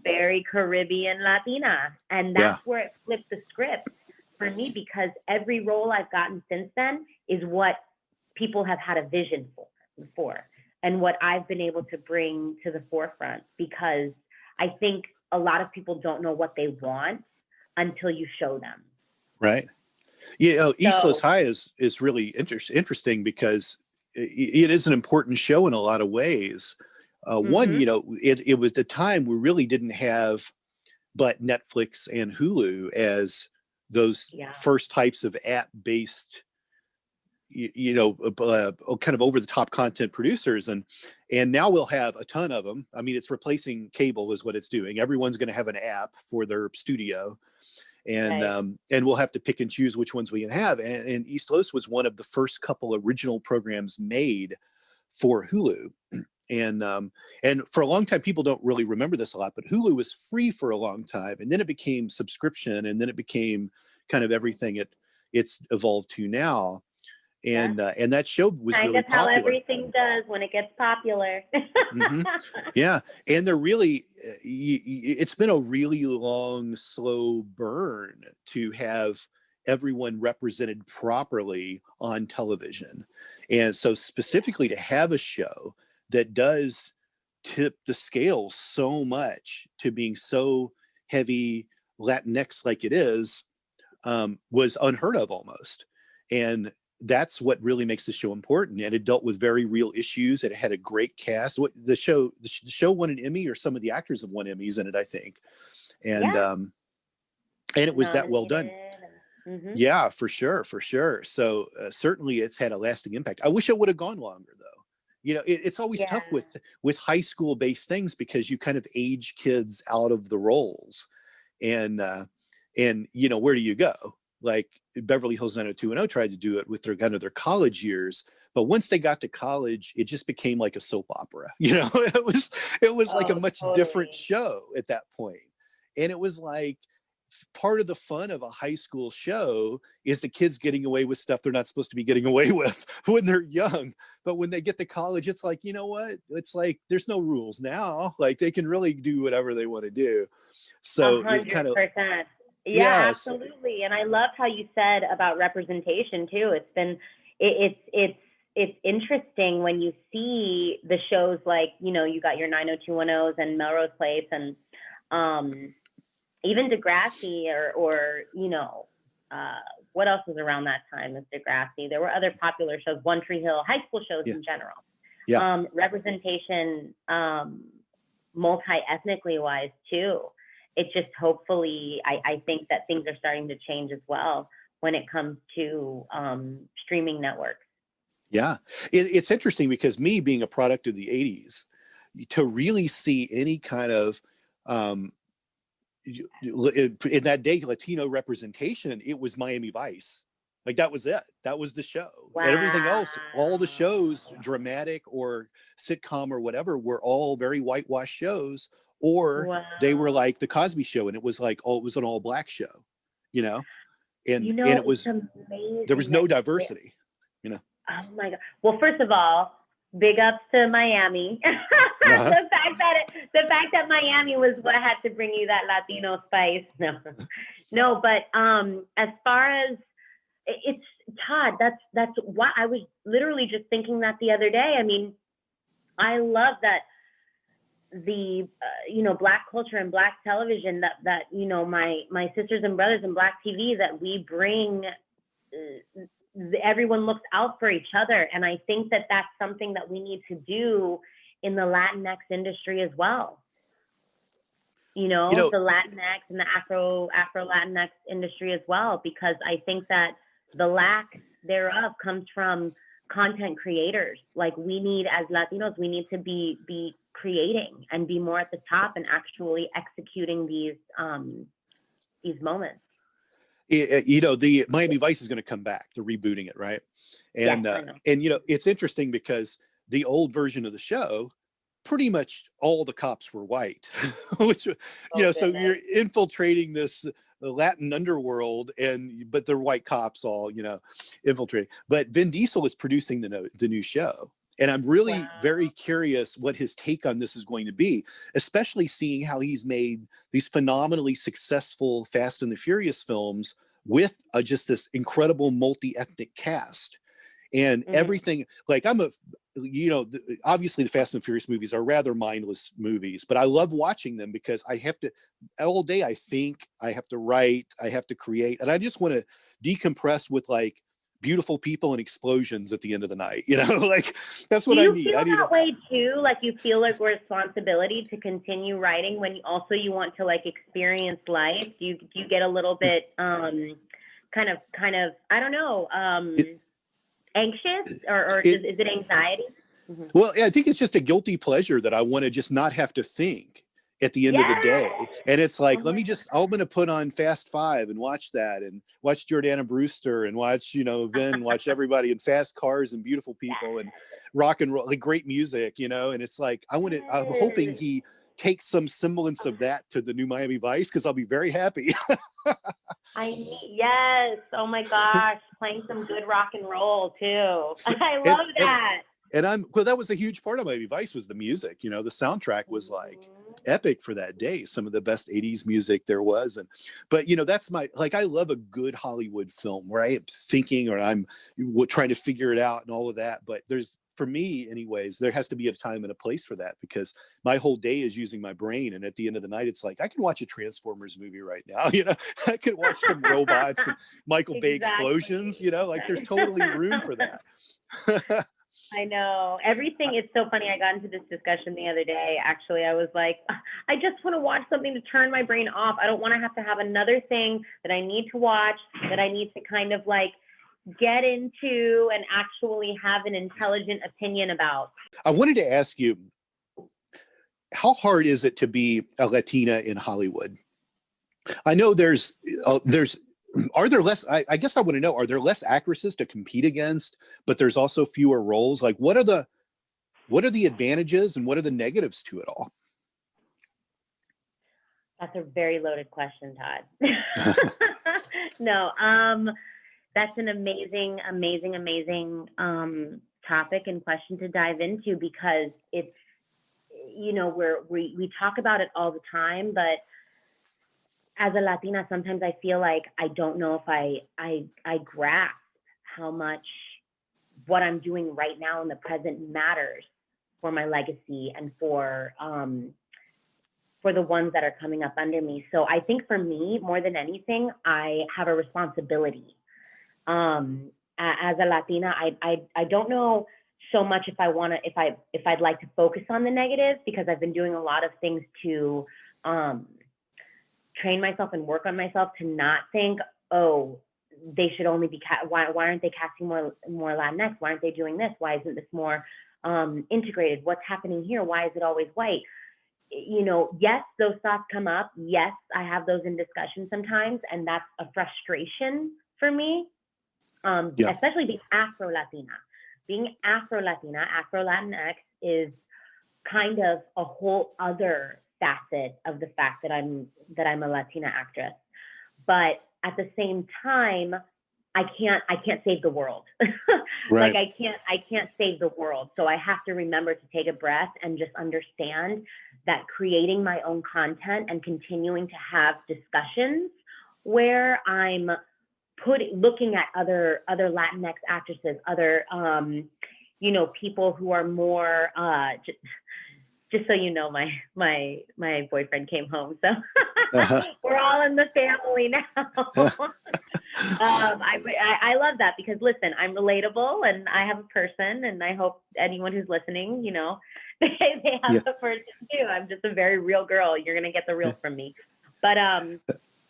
very Caribbean Latina. And that's where it flipped the script for me, because every role I've gotten since then is what people have had a vision for and what I've been able to bring to the forefront, because I think a lot of people don't know what they want until you show them. Right. East Los High is really interesting because it is an important show in a lot of ways. One, it was the time we really didn't have but Netflix and Hulu as those first types of app-based, kind of over-the-top content producers. And now we'll have a ton of them. I mean, it's replacing cable is what it's doing. Everyone's going to have an app for their studio. And we'll have to pick and choose which ones we can have. And East Los was one of the first couple original programs made for Hulu. And for a long time, people don't really remember this a lot, but Hulu was free for a long time. And then it became subscription, and then it became kind of everything it's evolved to now. And that show was really popular. How everything does when it gets popular. Mm-hmm. Yeah. And they're really, it's been a really long, slow burn to have everyone represented properly on television. And so specifically to have a show that does tip the scale so much to being so heavy Latinx like it is, was unheard of almost. And that's what really makes the show important. And it dealt with very real issues. And it had a great cast. The show won an Emmy, or some of the actors have won Emmys in it, I think. And it was that well done. Mm-hmm. Yeah, for sure. So certainly it's had a lasting impact. I wish it would have gone longer though. It's always tough with high school based things, because you kind of age kids out of the roles, and where do you go? Like Beverly Hills 90210 tried to do it with their college years, but once they got to college, it just became like a soap opera. It was like a much different show at that point. And it was like part of the fun of a high school show is the kids getting away with stuff they're not supposed to be getting away with when they're young. But when they get to college, it's like, you know what? It's like, there's no rules now. Like they can really do whatever they want to do. So 100%. it kind of, yeah, absolutely. And I love how you said about representation too. It's been, it's interesting when you see the shows like, you know, you got your 90210s and Melrose Place and even Degrassi or you know, what else was around that time as Degrassi? There were other popular shows, One Tree Hill, high school shows in general. Yeah. Representation, multi-ethnically wise too. It just hopefully, I think that things are starting to change as well when it comes to streaming networks. Yeah, it's interesting because me being a product of the 80s, to really see any kind of, in that day, Latino representation, it was Miami Vice. Like that was it. That was the show. Wow. And everything else, all the shows, dramatic or sitcom or whatever, were all very whitewashed shows, or they were like the Cosby Show, and it was like, oh, it was an all black show, you know, and it was amazing. There was no diversity, you know. Oh my God. Well, first of all, big ups to Miami. The fact that Miami was what had to bring you that Latino spice. No, but as far as it's Todd, that's why I was literally just thinking that the other day. I mean, I love that the you know, Black culture and Black television that you know, my sisters and brothers in Black TV, that we bring. Everyone looks out for each other, and I think that that's something that we need to do in the Latinx industry as well. You know, the Latinx and the Afro Latinx industry as well, because I think that the lack thereof comes from content creators. Like we need, as Latinos, we need to be creating and be more at the top and actually executing these moments. You know, the Miami Vice is going to come back. They're rebooting it, right? And and you know, it's interesting because the old version of the show, pretty much all the cops were white, which you know, so you're infiltrating this Latin underworld, but they're white cops all, you know, infiltrating. But Vin Diesel is producing the new show. And I'm really very curious what his take on this is going to be, especially seeing how he's made these phenomenally successful Fast and the Furious films with just this incredible multi-ethnic cast and everything. Like obviously the Fast and the Furious movies are rather mindless movies, but I love watching them because I have to, all day I think, I have to write, I have to create, and I just want to decompress with like beautiful people and explosions at the end of the night, you know, like that's what I need. Do you feel that way too? Like you feel like a responsibility to continue writing when you want to like experience life? Do you get a little bit kind of I don't know, anxious or is it anxiety? Well, I think it's just a guilty pleasure that I want to just not have to think at the end of the day. And it's like, I'm going to put on Fast Five and watch that and watch Jordana Brewster and watch, you know, Vin, watch everybody in fast cars and beautiful people and rock and roll, like great music, you know? And it's like, I'm hoping he takes some semblance of that to the new Miami Vice, because I'll be very happy. Yes. Oh my gosh. Playing some good rock and roll too. I love that. And that was a huge part of Miami Vice was the music, you know, the soundtrack was like epic for that day. Some of the best 80s music there was. But you know, that's I love a good Hollywood film where I am thinking or I'm trying to figure it out and all of that. But for me anyways, there has to be a time and a place for that, because my whole day is using my brain. And at the end of the night, it's like, I can watch a Transformers movie right now. You know, I could watch some robots and Michael Bay explosions, you know, like there's totally room for that. I know everything. It's so funny. I got into this discussion the other day. Actually, I was like, I just want to watch something to turn my brain off. I don't want to have another thing that I need to watch, that I need to kind of like get into and actually have an intelligent opinion about. I wanted to ask you, how hard is it to be a Latina in Hollywood? I know are there less, I guess I want to know, are there less actresses to compete against, but there's also fewer roles? Like what are the advantages and what are the negatives to it all? That's a very loaded question, Todd. No, that's an amazing topic and question to dive into, because it's, you know, we talk about it all the time, but as a Latina, sometimes I feel like I don't know if I grasp how much what I'm doing right now in the present matters for my legacy and for the ones that are coming up under me. So I think for me, more than anything, I have a responsibility. As a Latina, I don't know so much if I'd like to focus on the negatives, because I've been doing a lot of things to train myself and work on myself to not think, oh, they should only be, why aren't they casting more Latinx? Why aren't they doing this? Why isn't this more integrated? What's happening here? Why is it always white? You know, yes, those thoughts come up. Yes, I have those in discussion sometimes, and that's a frustration for me, especially being Afro-Latina. Being Afro-Latina, Afro-Latinx is kind of a whole other facet of the fact that I'm a Latina actress. But at the same time, I can't save the world. Right. Like I can't save the world. So I have to remember to take a breath and just understand that creating my own content and continuing to have discussions where I'm looking at other Latinx actresses, other you know, people who are more just so you know, my boyfriend came home, so we're all in the family now. I love that, because listen, I'm relatable and I have a person, and I hope anyone who's listening, you know, they have a person too. I'm just a very real girl. You're gonna get the real from me. But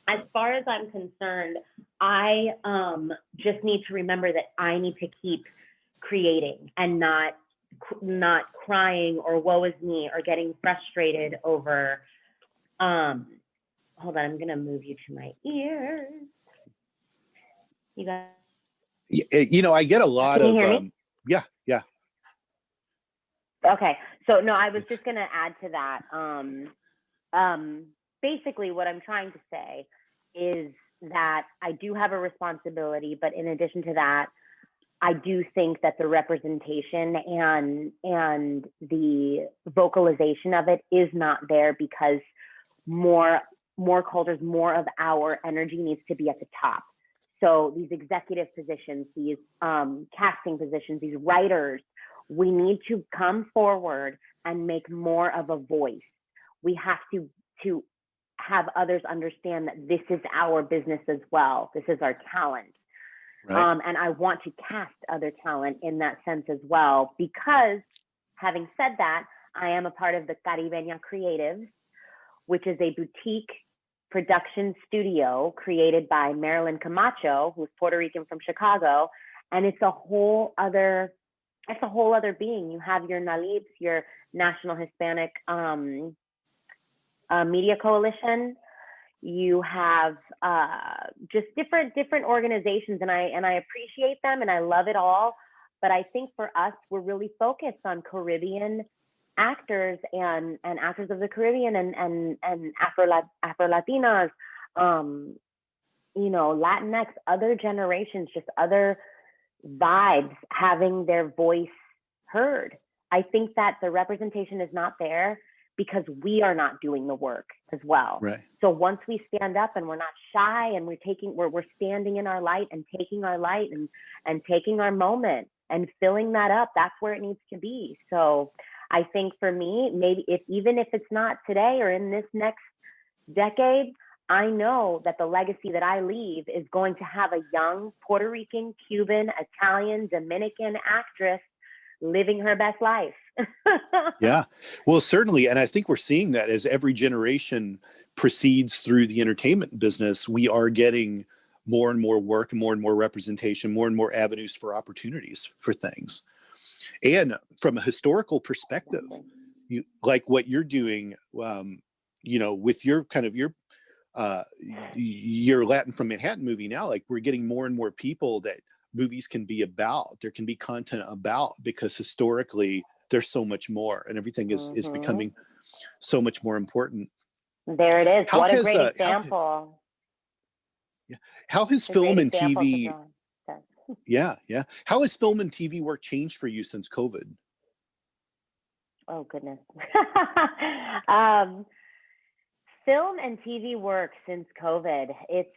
as far as I'm concerned, I just need to remember that I need to keep creating and not crying or woe is me or getting frustrated over hold on, I'm gonna move you to my ears. You guys, you know, I get a lot can of you hear me? yeah. Okay, so no, I was just gonna add to that. Basically what I'm trying to say is that I do have a responsibility, but in addition to that, I do think that the representation and the vocalization of it is not there, because more cultures, more of our energy needs to be at the top. So these executive positions, these casting positions, these writers, we need to come forward and make more of a voice. We have to have others understand that this is our business as well. This is our talent. Right. And I want to cast other talent in that sense as well, because having said that, I am a part of the Caribeña Creatives, which is a boutique production studio created by Marilyn Camacho, who's Puerto Rican from Chicago. And it's a whole other being. You have your NALIPS, your National Hispanic Media Coalition. You have just different organizations, and I appreciate them and I love it all. But I think for us, we're really focused on Caribbean actors and actors of the Caribbean and Afro-Latinas, you know, Latinx, other generations, just other vibes having their voice heard. I think that the representation is not there because we are not doing the work as well. Right. So once we stand up and we're not shy and we're standing in our light and taking our light and taking our moment and filling that up, that's where it needs to be. So I think for me, maybe even if it's not today or in this next decade, I know that the legacy that I leave is going to have a young Puerto Rican, Cuban, Italian, Dominican actress living her best life. Yeah, well, certainly. And I think we're seeing that as every generation proceeds through the entertainment business, we are getting more and more work, more and more representation, more and more avenues for opportunities for things. And from a historical perspective, you like what you're doing, you know, with your kind of your Latin from Manhattan movie now, like we're getting more and more people that movies can be about, there can be content about, because historically there's so much more and everything is becoming so much more important. There it is. How What a has great example. how has A film great and example to TV? draw. Yeah. How has film and TV work changed for you since COVID? Oh goodness. Film and TV work since COVID. It's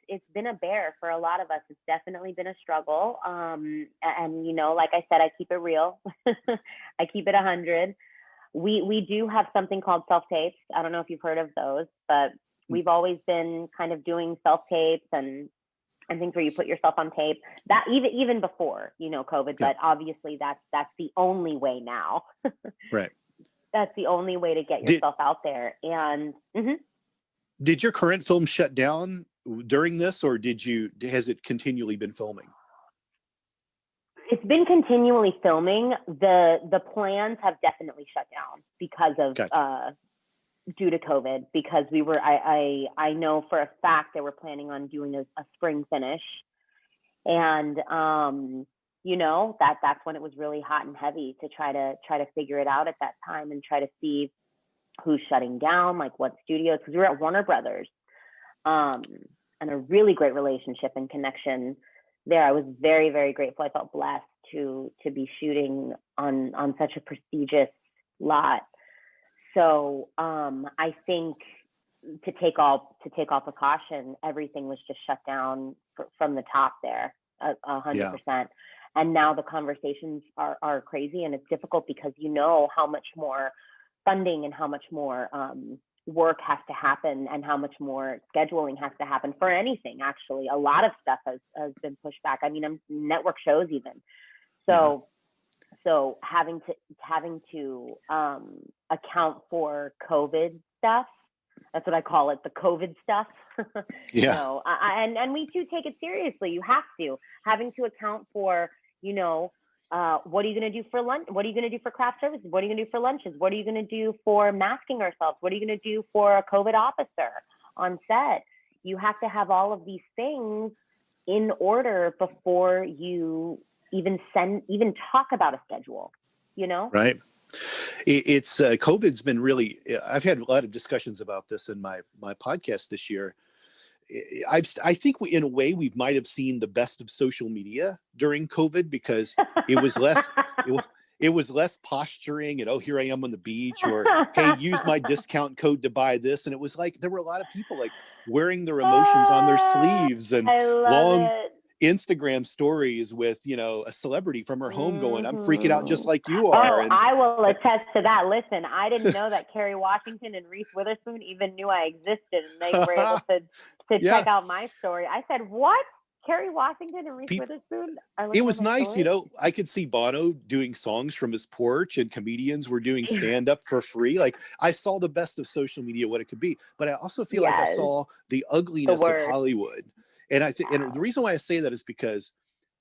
it's been a bear for a lot of us. It's definitely been a struggle. And like I said, I keep it real. I keep it 100. We do have something called self-tapes. I don't know if you've heard of those, but we've always been kind of doing self-tapes and things where you put yourself on tape. That even before COVID, but obviously that's the only way now. Right. That's the only way to get yourself out there. And did your current film shut down during this, or has it continually been filming? It's been continually filming. The plans have definitely shut down because of due to COVID, because I know for a fact they were planning on doing a spring finish, and that's when it was really hot and heavy to try to figure it out at that time and try to see who's shutting down, like what studios, because we were at Warner Brothers, and a really great relationship and connection there. I was very, very grateful. I felt blessed to be shooting on such a prestigious lot. So I think to take all precaution, everything was just shut down from the top there, 100%. And now the conversations are crazy, and it's difficult because how much more funding and how much more work has to happen and how much more scheduling has to happen for anything. Actually, a lot of stuff has been pushed back. I mean, network shows even. So having to account for COVID stuff. That's what I call it, the COVID stuff. Yeah. And we too take it seriously. You have to. Having to account for, what are you going to do for lunch? What are you going to do for craft services? What are you going to do for lunches? What are you going to do for masking ourselves? What are you going to do for a COVID officer on set? You have to have all of these things in order before you even talk about a schedule, Right. It's COVID's been really, I've had a lot of discussions about this in my podcast this year. I think in a way we might have seen the best of social media during COVID, because it was less it was less posturing and, oh, here I am on the beach, or hey, use my discount code to buy this. And it was like there were a lot of people like wearing their emotions on their sleeves and long Instagram stories with, a celebrity from her home going, I'm freaking out just like you are. Oh, I will attest to that. Listen, I didn't know that Kerry Washington and Reese Witherspoon even knew I existed, and they were able to check out my story. I said, what? Kerry Washington and Reese Witherspoon? It was nice, I could see Bono doing songs from his porch, and comedians were doing stand-up for free. Like, I saw the best of social media, what it could be, but I also feel like I saw the ugliness of Hollywood. And I think, and the reason why I say that is because,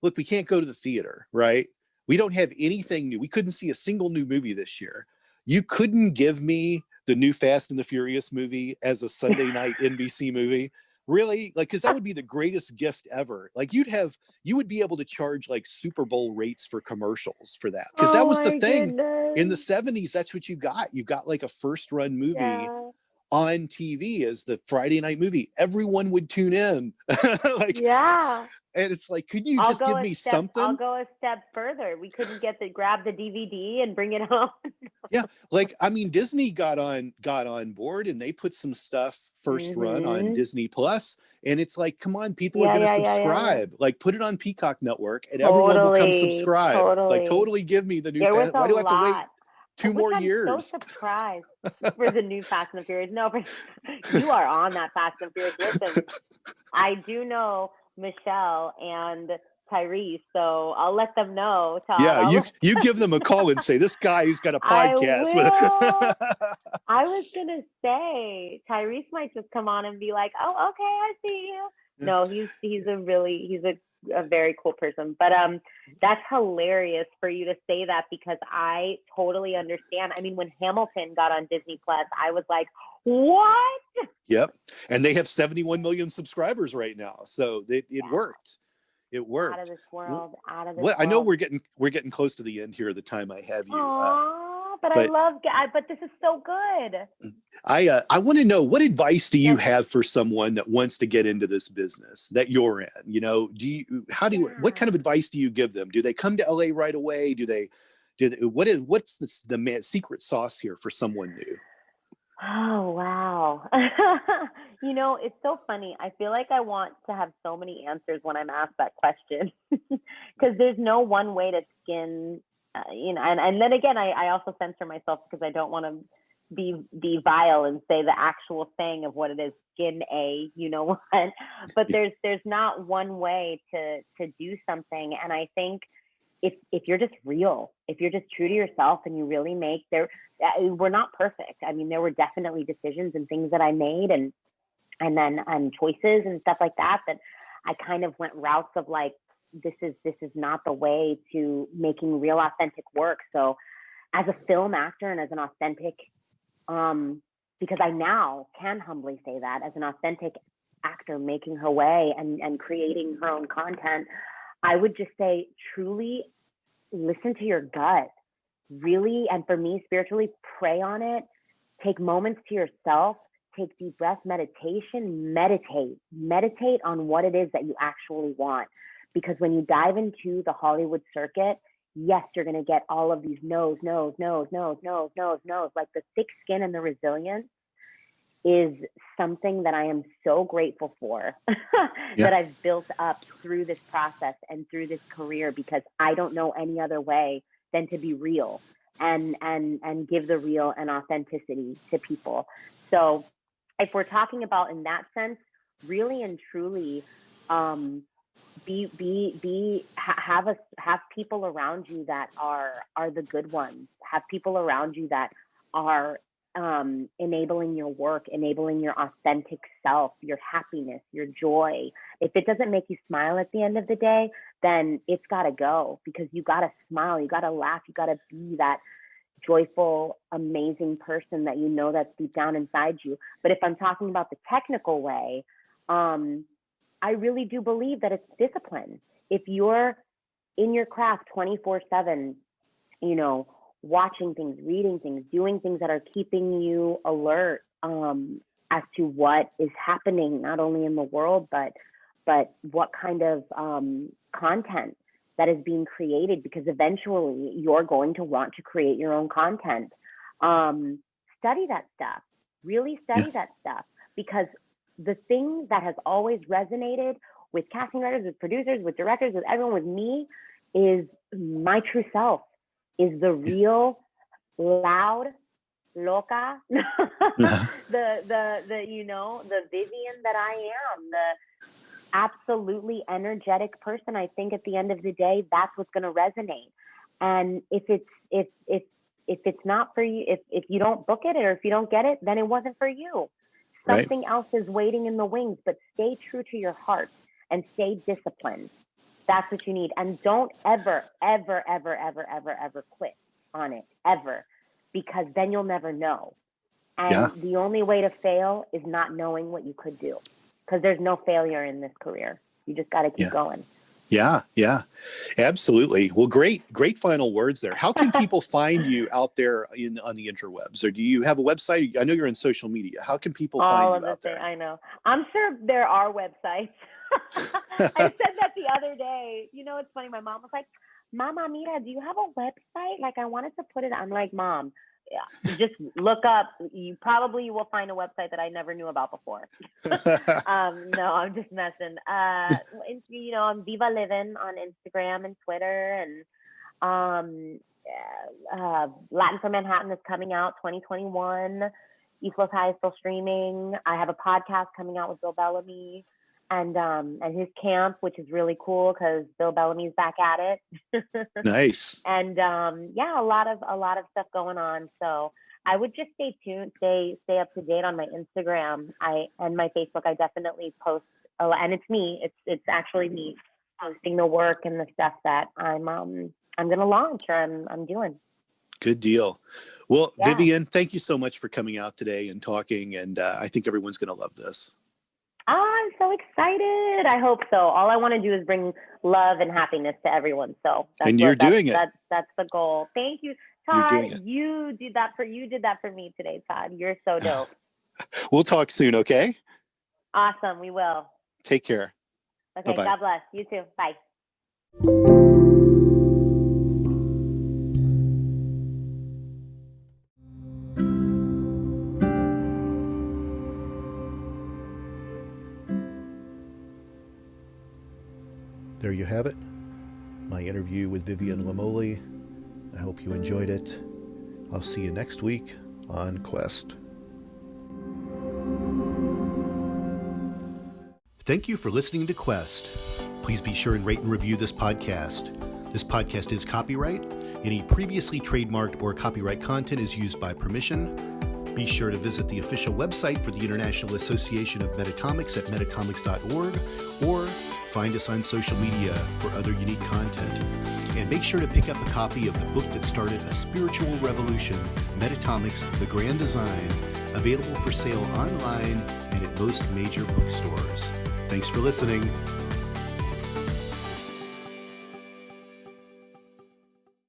look, we can't go to the theater, right? We don't have anything new. We couldn't see a single new movie this year. You couldn't give me the new Fast and the Furious movie as a Sunday night NBC movie. Really? Like, because that would be the greatest gift ever. Like, you would be able to charge like Super Bowl rates for commercials for that. Because that was the thing. In the 70s, that's what you got. You got like a first run movie on TV as the Friday night movie. Everyone would tune in. And it's like, could you just give me something? I'll go a step further. We couldn't grab the DVD and bring it home. Yeah. Like, I mean, Disney got on board, and they put some stuff first run on Disney Plus. And it's like, come on, people are going to subscribe. Like, put it on Peacock Network, and everyone will come subscribe. Like, totally give me the new. Why do I have to wait 2 more years? I'm so surprised for the new Fast and the Furious. No, you are on that Fast and Furious. Listen, I do know Michelle and Tyrese, so I'll let them know. Todd, yeah, you give them a call and say, this guy who's got a podcast. I was gonna say Tyrese might just come on and be like, oh, okay, I see you. No, he's a very cool person. But that's hilarious for you to say that, because I totally understand. I mean, when Hamilton got on Disney Plus, I was like, what? Yep. And they have 71 million subscribers right now. So it worked. It worked. Out of this world. I know we're getting close to the end here of the time I have you. but but this is so good. I want to know, what advice do you have for someone that wants to get into this business that you're in? You know, what kind of advice do you give them? Do they come to LA right away? What's the secret sauce here for someone new? Oh, wow. You know, it's so funny. I feel like I want to have so many answers when I'm asked that question, because there's no one way to skin, you know, and then again, I also censor myself because I don't want to be vile and say the actual saying of what it is, skin you know what, but there's not one way to do something. And I think if you're just real, if you're just true to yourself and you really we're not perfect. I mean, there were definitely decisions and things that I made and choices and stuff like that I kind of went routes of like, this is not the way to making real authentic work. So as a film actor and as an authentic, because I now can humbly say that as an authentic actor making her way and creating her own content, I would just say, truly listen to your gut, really. And for me, spiritually, pray on it, take moments to yourself, take deep breaths, meditate on what it is that you actually want. Because when you dive into the Hollywood circuit, yes, you're going to get all of these no's. Like the thick skin and the resilience is something that I am so grateful for that I've built up through this process and through this career, because I don't know any other way than to be real and give the real and authenticity to people. So if we're talking about in that sense, really and truly, have people around you that are the good ones. Have people around you that are enabling your work, enabling your authentic self, your happiness, your joy. If it doesn't make you smile at the end of the day, then it's got to go, because you got to smile, you got to laugh, you got to be that joyful, amazing person that you know that's deep down inside you. But if I'm talking about the technical way, I really do believe that it's discipline. If you're in your craft 24/7, you know, watching things, reading things, doing things that are keeping you alert as to what is happening, not only in the world, but what kind of content that is being created, because eventually you're going to want to create your own content. Study that stuff, really study that stuff, because the thing that has always resonated with casting writers, with producers, with directors, with everyone, with me, is my true self, is the real, loud, loca, the you know, the Vivian that I am, the absolutely energetic person. I think at the end of the day, that's what's going to resonate. And if it's not for you, if you don't book it, or if you don't get it, then it wasn't for you. Something else is waiting in the wings. But stay true to your heart and stay disciplined. That's what you need. And don't ever quit on it, ever, because then you'll never know. And the only way to fail is not knowing what you could do, because there's no failure in this career. You just got to keep going. Yeah, absolutely. Well, great final words there. How can people find you out there on the interwebs, or do you have a website? I know you're in social media. How can people find you out there? I know. I'm sure there are websites. I said that the other day. You know, it's funny. My mom was like, "Mama, Mira, do you have a website? Like, I wanted to put it." I'm like, "Mom, just look up. You probably will find a website that I never knew about before." No, I'm just messing. You know, I'm Viva Livin on Instagram and Twitter, and Latin for Manhattan is coming out 2021. East Los High is still streaming. I have a podcast coming out with Bill Bellamy and his camp, which is really cool because Bill Bellamy's back at it. Nice. And a lot of stuff going on. So I would just stay tuned, stay up to date on my Instagram and my Facebook. I definitely post a lot, and it's me. It's actually me posting the work and the stuff that I'm gonna launch or I'm doing. Good deal. Well, Vivian, thank you so much for coming out today and talking. And I think everyone's gonna love this. I'm so excited. I hope so. All I want to do is bring love and happiness to everyone. So doing it. That's the goal. Thank you. You're Todd, doing it. you did that for me today, Todd. You're so dope. We'll talk soon, okay? Awesome. We will. Take care. Okay. Bye-bye. God bless. You too. Bye. There you have it, my interview with Vivian Lamolli. I hope you enjoyed it. I'll see you next week on Quest. Thank you for listening to Quest. Please be sure and rate and review this podcast. This podcast is copyright. Any previously trademarked or copyright content is used by permission. Be sure to visit the official website for the International Association of Metatomics at metatomics.org, or find us on social media for other unique content. And make sure to pick up a copy of the book that started a spiritual revolution, Metatomics, The Grand Design, available for sale online and at most major bookstores. Thanks for listening.